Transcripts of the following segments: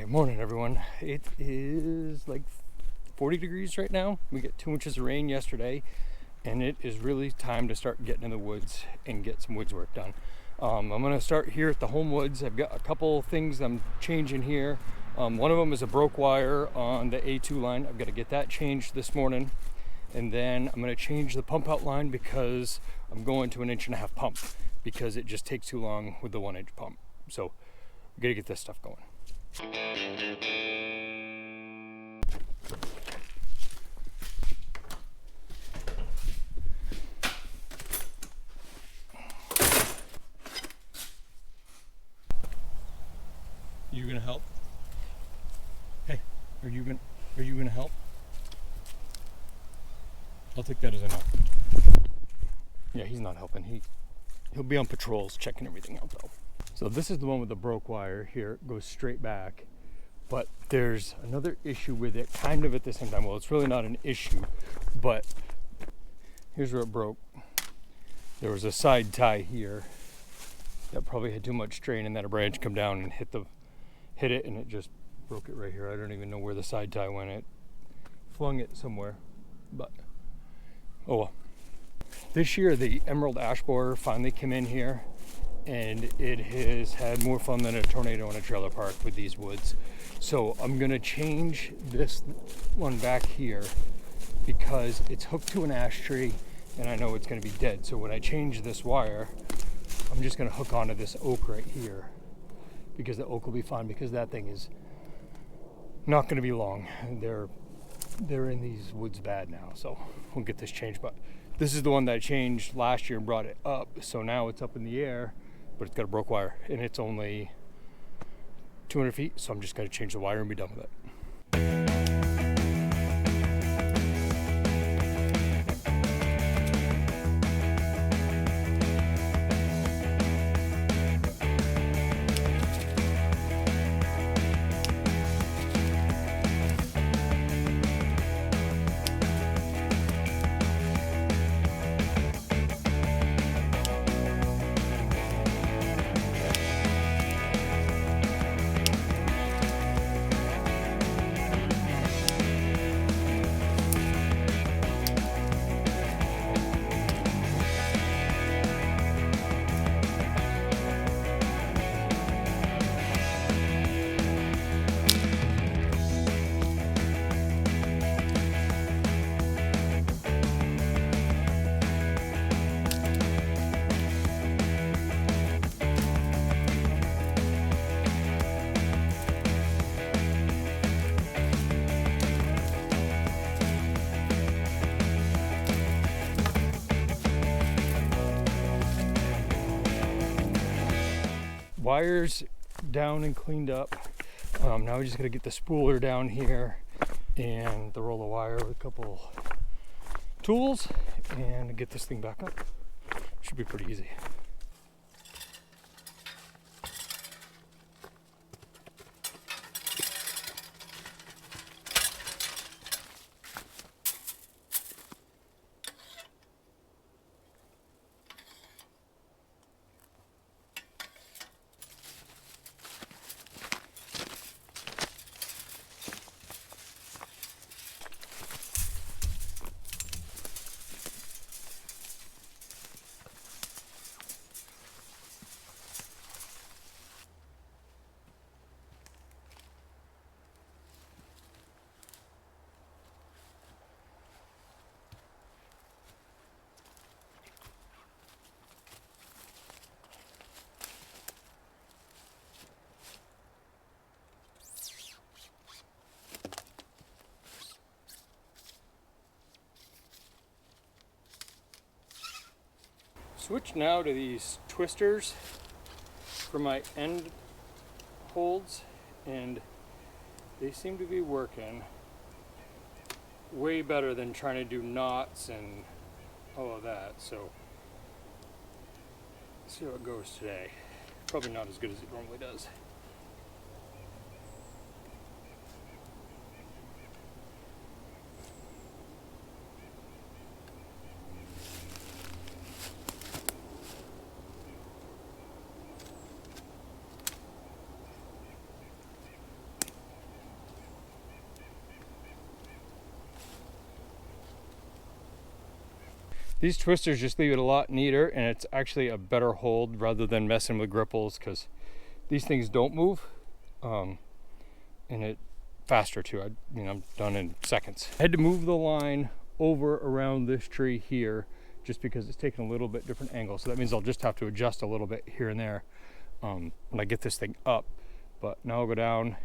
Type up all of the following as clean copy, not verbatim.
Alright, morning everyone. It is like 40 degrees right now. We got 2 inches of rain yesterday, and it is really time to start getting in the woods and get some woods work done. I'm going to start here at the home woods. I've got a couple things I'm changing here. One of them is a broke wire on the A2 line. I've got to get that changed this morning. And then I'm going to change the pump out line because I'm going to an 1.5-inch pump because it just takes too long with the 1-inch pump. So we got to get this stuff going. You gonna help? Hey, are you gonna help? I'll take that as a no. Yeah, he's not helping. He'll be on patrols checking everything out though. So this is the one with the broke wire here. It goes straight back, but there's another issue with it kind of at the same time. Well, it's really not an issue, but here's where it broke. There was a side tie here that probably had too much strain, and that a branch come down and hit it, and it just broke it right here. I don't even know where the side tie went. It flung it somewhere, but oh well. This year the emerald ash borer finally came in here, and it has had more fun than a tornado in a trailer park with these woods. So I'm gonna change this one back here because it's hooked to an ash tree and I know it's gonna be dead. So when I change this wire, I'm just gonna hook onto this oak right here because the oak will be fine, because that thing is not gonna be long. They're in these woods bad now, so we'll get this changed. But this is the one that I changed last year and brought it up, so now it's up in the air, but it's got a broke wire, and it's only 200 feet, so I'm just going to change the wire and be done with it. Wires down and cleaned up. Now we just gotta get the spooler down here and the roll of wire with a couple tools and get this thing back up. Should be pretty easy. Switch now to these twisters for my end holds, and they seem to be working way better than trying to do knots and all of that. So let's see how it goes today. Probably not as good as it normally does. These twisters just leave it a lot neater, and it's actually a better hold rather than messing with gripples, because these things don't move, and it faster too. I'm done in seconds. I had to move the line over around this tree here just because it's taking a little bit different angle, so that means I'll just have to adjust a little bit here and there when I get this thing up. But now I'll go down,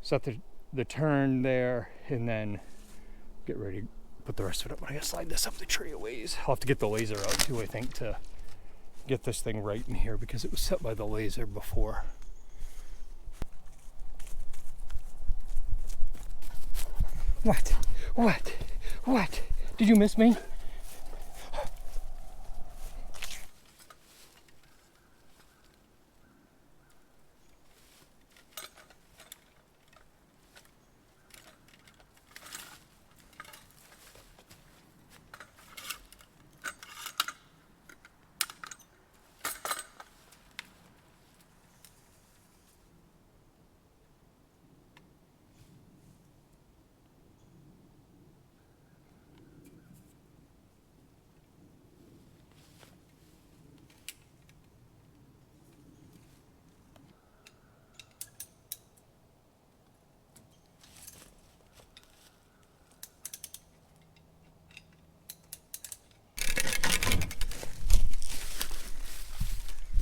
set the turn there, and then get ready to put the rest of it up. But I gotta slide this up the tree a ways. I'll have to get the laser out too, I think, to get this thing right in here, because it was set by the laser before. What? Did you miss me?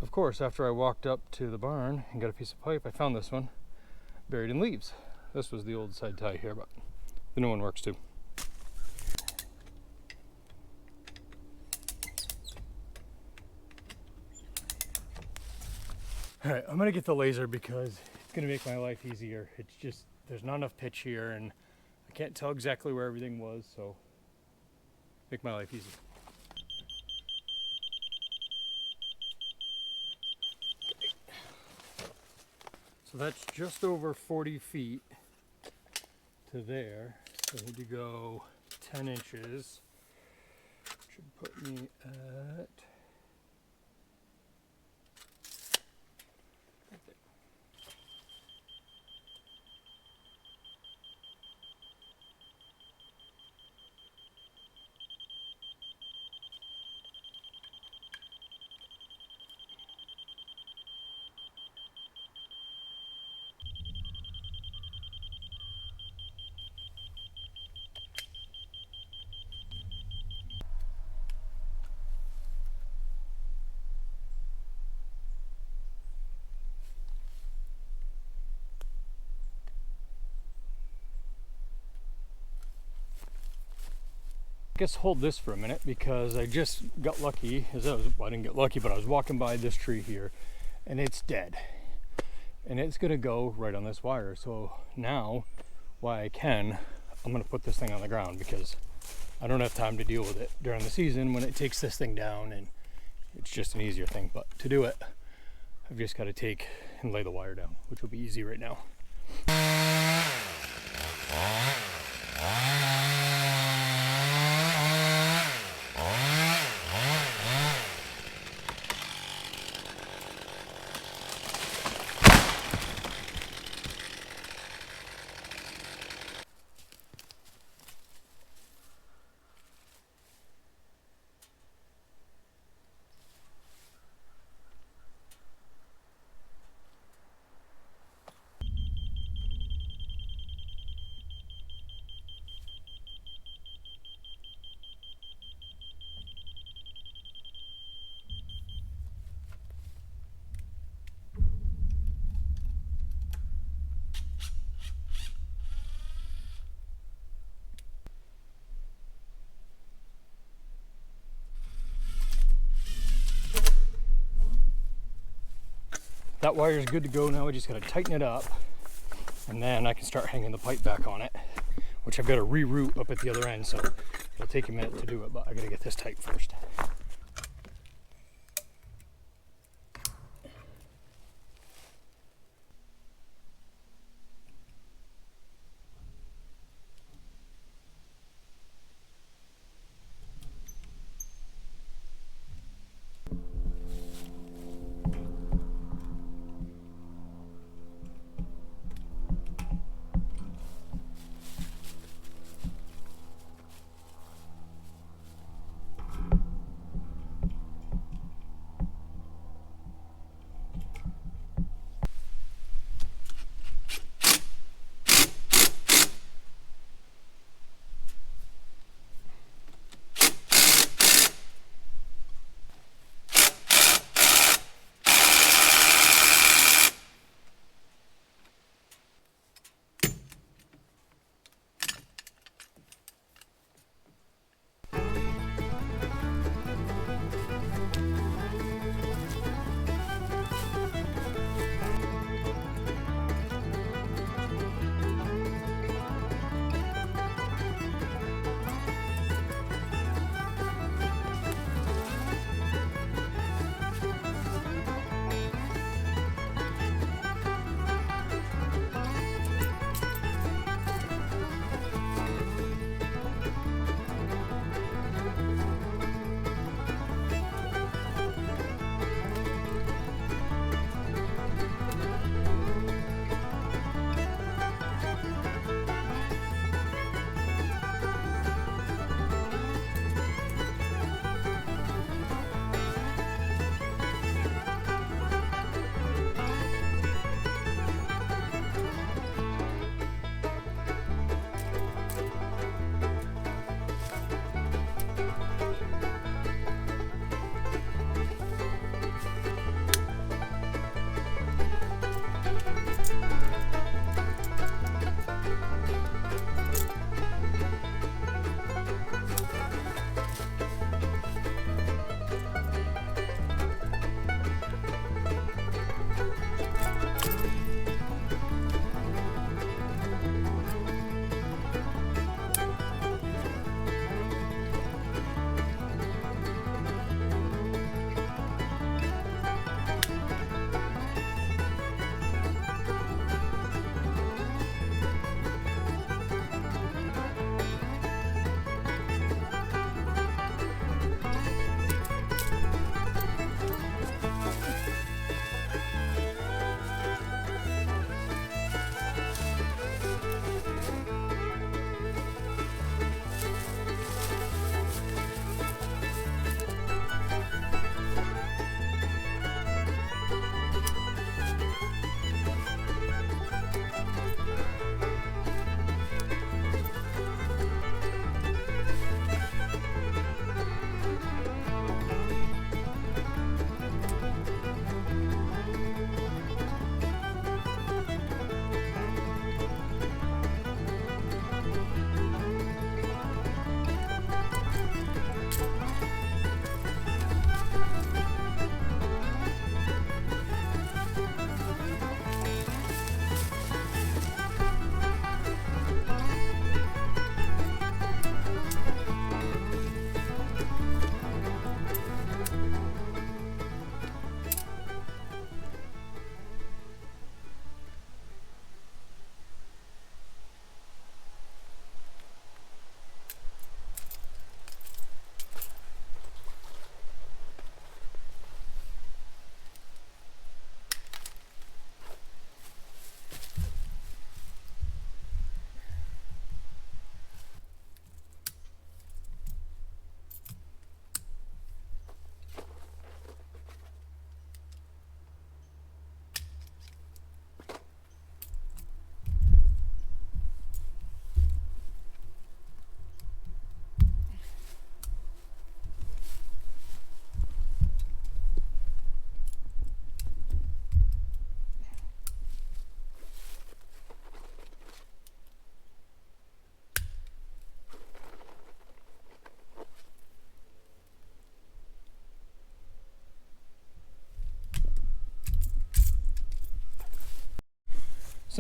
Of course, after I walked up to the barn and got a piece of pipe, I found this one buried in leaves. This was the old side tie here, but the new one works too. All right, I'm gonna get the laser because it's gonna make my life easier. It's just, there's not enough pitch here and I can't tell exactly where everything was, so make my life easy. So that's just over 40 feet to there. So I need to go 10 inches. Should put me at... I guess hold this for a minute because I just got lucky. Well, I didn't get lucky, but I was walking by this tree here and it's dead. And it's gonna go right on this wire. So now, while I can, I'm gonna put this thing on the ground because I don't have time to deal with it during the season when it takes this thing down, and it's just an easier thing. But to do it, I've just gotta take and lay the wire down, which will be easy right now. That wire is good to go now. I just gotta tighten it up and then I can start hanging the pipe back on it, which I've got to reroute up at the other end, so it'll take a minute to do it, but I gotta get this tight first.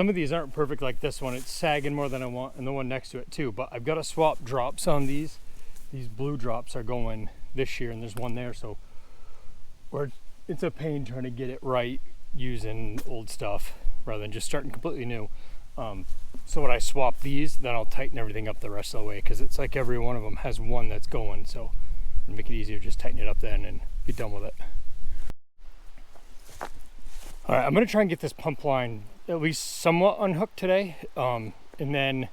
Some of these aren't perfect like this one. It's sagging more than I want, and the one next to it too. But I've got to swap drops on these. These blue drops are going this year, and there's one there, so it's a pain trying to get it right using old stuff rather than just starting completely new. So when I swap these, then I'll tighten everything up the rest of the way, because it's like every one of them has one that's going, so it'll make it easier, just tighten it up then and be done with it. All right, I'm gonna try and get this pump line at least somewhat unhooked today, and then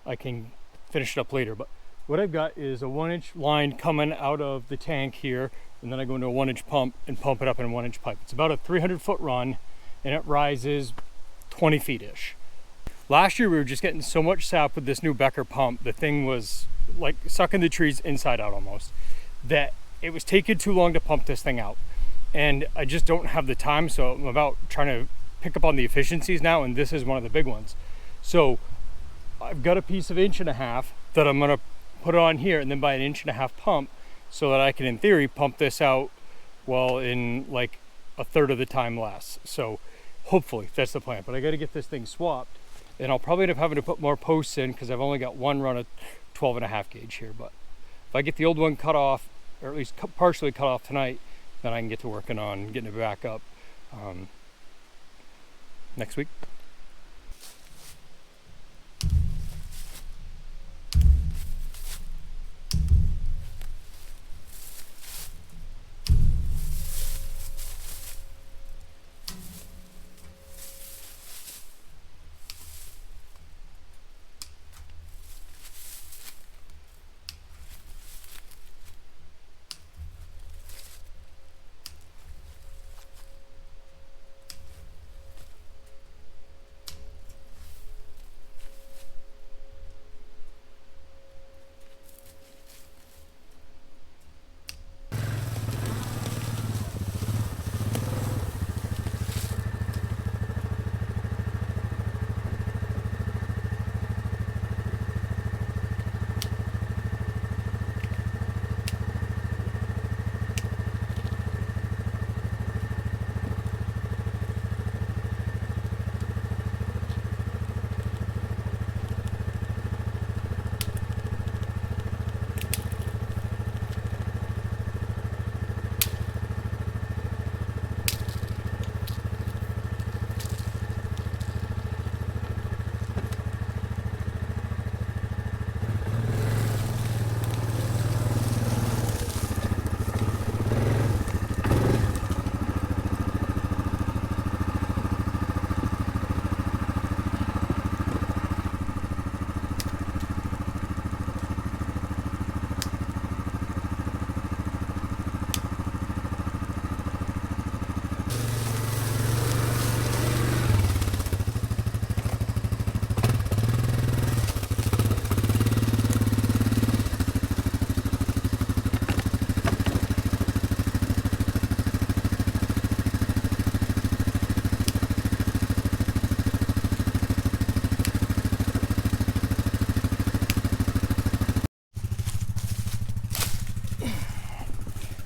I can finish it up later. But what I've got is a 1-inch line coming out of the tank here, and then I go into a 1-inch pump and pump it up in a 1-inch pipe. It's about a 300-foot run, and it rises 20 feet-ish. Last year we were just getting so much sap with this new Becker pump, the thing was like sucking the trees inside out almost, that it was taking too long to pump this thing out. And I just don't have the time, so I'm about trying to pick up on the efficiencies now, and this is one of the big ones. So I've got a piece of 1.5 inches that I'm gonna put on here, and then buy an 1.5 inch pump, so that I can, in theory, pump this out, well, in like a third of the time less. So hopefully that's the plan. But I gotta get this thing swapped, and I'll probably end up having to put more posts in, because I've only got one run of 12.5 gauge here. But if I get the old one cut off, or at least partially cut off tonight, then I can get to working on getting it back up next week.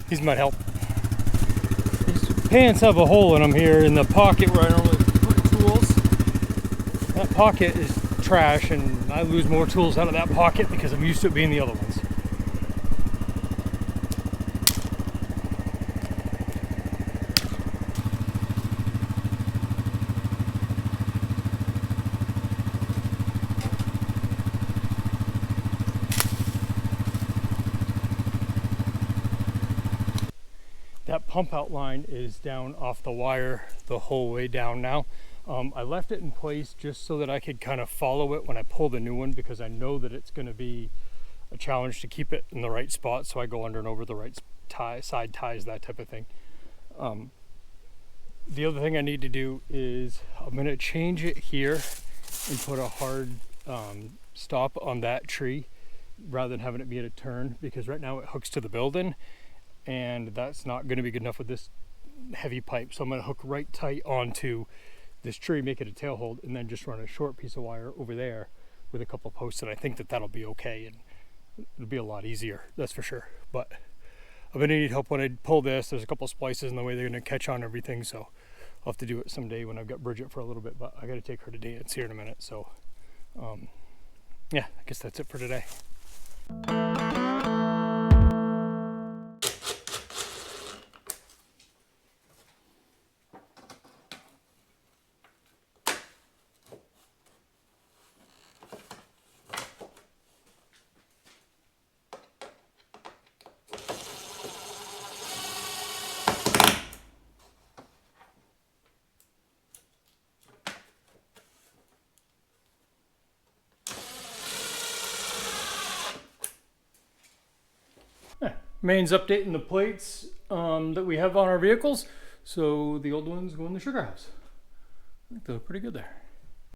These might help. These pants have a hole in them here in the pocket where I normally put tools. That pocket is trash, and I lose more tools out of that pocket because I'm used to it being the other ones. That pump out line is down off the wire the whole way down now. I left it in place just so that I could kind of follow it when I pull the new one, because I know that it's going to be a challenge to keep it in the right spot, so I go under and over the right side ties, that type of thing. The other thing I need to do is I'm going to change it here and put a hard stop on that tree rather than having it be at a turn, because right now it hooks to the building, and that's not going to be good enough with this heavy pipe. So I'm going to hook right tight onto this tree, make it a tail hold, and then just run a short piece of wire over there with a couple posts, and I think that that'll be okay, and it'll be a lot easier, that's for sure. But I'm going to need help when I pull this. There's a couple splices in the way they're going to catch on everything, so I'll have to do it someday when I've got Bridget for a little bit, but I got to take her to dance here in a minute. So yeah, I guess that's it for today. Main's updating the plates that we have on our vehicles. So the old ones go in the sugar house. I think they look pretty good there.